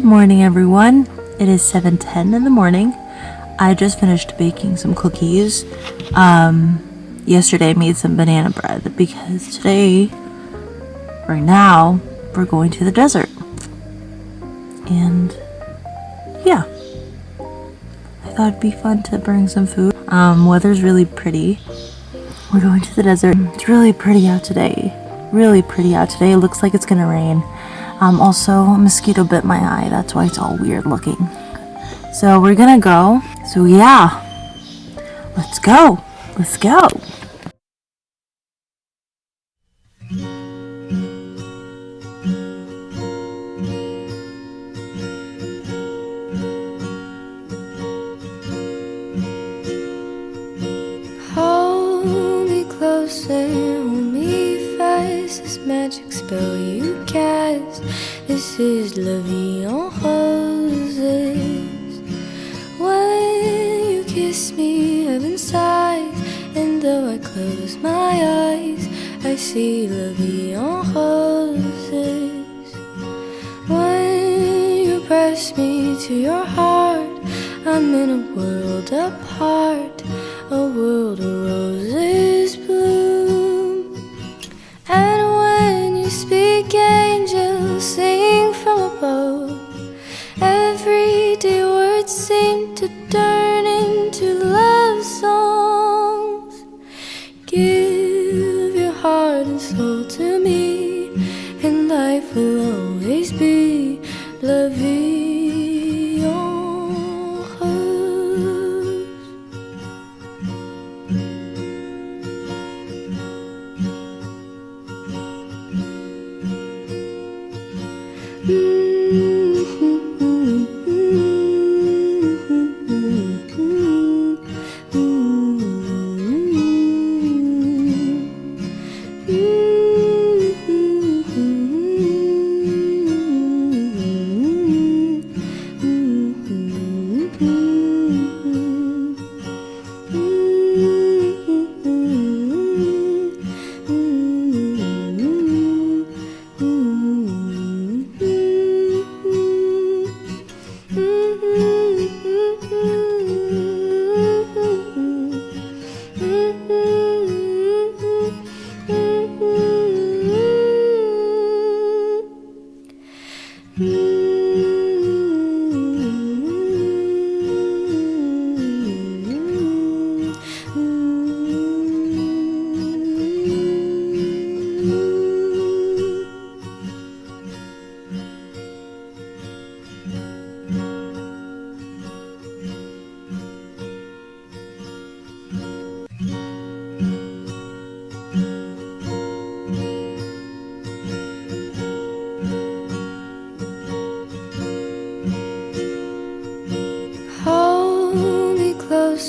morning, everyone. It is 7:10 in the morning. I just finished baking some cookies. Yesterday I made some banana bread because today, right now, we're going to the desert. And yeah, I thought it'd be fun to bring some food. Weather's really pretty. We're going to the desert. It's really pretty out today. Really pretty out today. It looks like it's gonna rain. Also, a mosquito bit my eye. That's why it's all weird looking. So we're gonna go. So yeah, let's go. Let's go. Hold me closer, hold me fast. This magic spell you cast. This is La Vie en Roses. When you kiss me, heaven sighs. And though I close my eyes, I see La Vie en Roses. When you press me to your heart, I'm in a world apart. A world of roses bloom. And when you speak, angels sing from above. Everyday words seem to turn into love songs. Give your heart and soul to me, and life will always be La Vie en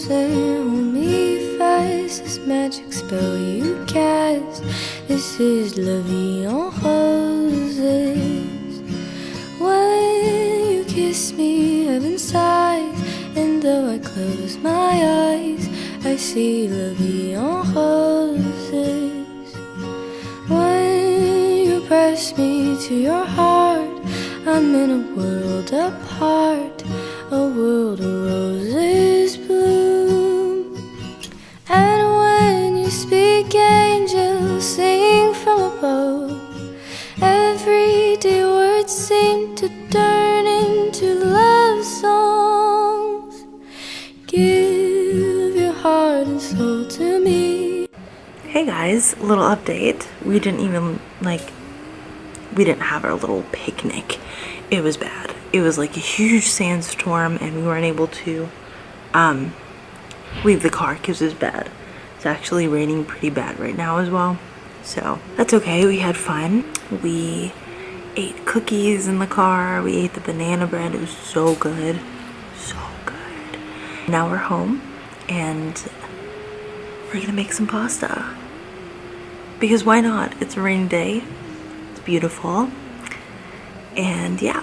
hold me fast, this magic spell you cast. This is La Vie en Roses. When you kiss me, heaven sighs. And though I close my eyes, I see La Vie en Roses. When you press me to your heart, I'm in a world apart. A world of roses bloom. And when you speak, angels sing from above. Everyday words seem to turn into love songs. Give your heart and soul to me. Hey guys, a little update. We didn't have our little picnic. It was bad. It was like a huge sandstorm and we weren't able to leave the car because it was bad. It's actually raining pretty bad right now as well. So that's okay, we had fun. We ate cookies in the car. We ate the banana bread. It was so good. So good. Now we're home and we're gonna make some pasta. Because why not? It's a rainy day. It's beautiful. And yeah.